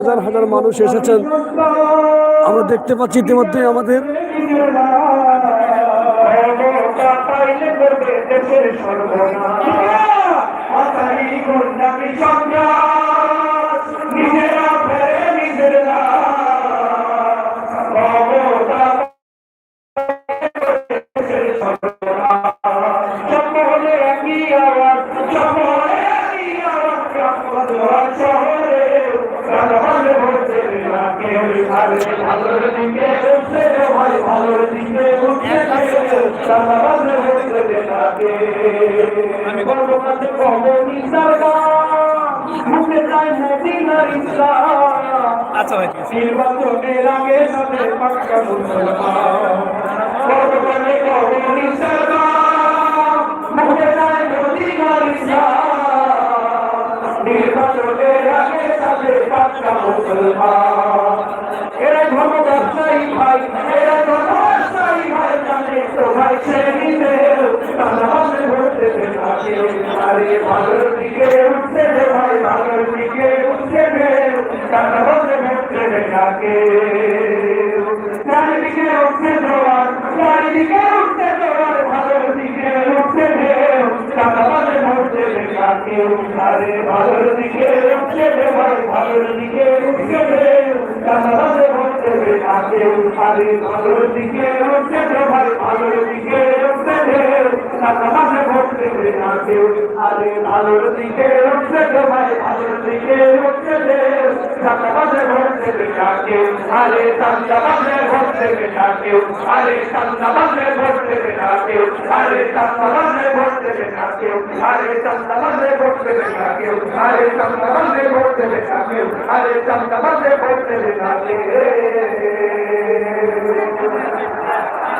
হাজার হাজার মানুষ এসেছেন। আমরা দেখতে পাচ্ছি ইতিমধ্যে আমাদের নির্বাচনের আগে সাথে পাক্কা মুসলমান নির্বাচনের আগে সাথে পাক্কা মুসলমান এরা ধর্ম ব্যবসায়ী ভাই, এরা ধর্ম ব্যবসায়ী ভাই, জানে তো ভাই ছেড়ে তাহলে ভোট দেবে তাকে। আরে ভালোর দিকে উঠছে রে ভাই, ভালোর দিকে উঠছে রে, তাহলে ভোট দেবে তাকে। চারিদিকে উঠছে জোয়ার, চারিদিকে উঠছে জোয়ার, ভালোর দিকে উঠছে রে, তাহলে ভোট দেবে তাকে। আরে ভালোর দিকে উঠছে রে ভাই, ভালোর দিকে উঠছে রে, তাহলে ভোট দেবে তাকে। আরে ভালোর দিকে উঠছে রে ভাই, ভালোর দিকে উঠছে রে, তাহলে ভোট দেবে তাকে। আরে ভালোর দিকে উঠছে রে ভাই, ভালোর দিকে উঠছে রে, তাহলে ভোট দেবে তাকে। আরে তাহলে ভোট দেবে তাকে। আরে তাহলে ভোট দেবে তাকে। আরে তাহলে ভোট দেবে তাকে। আরে তাহলে ভোট দেবে তাকে। আরে তাহলে ভোট দেবে তাকে। আরে তাহলে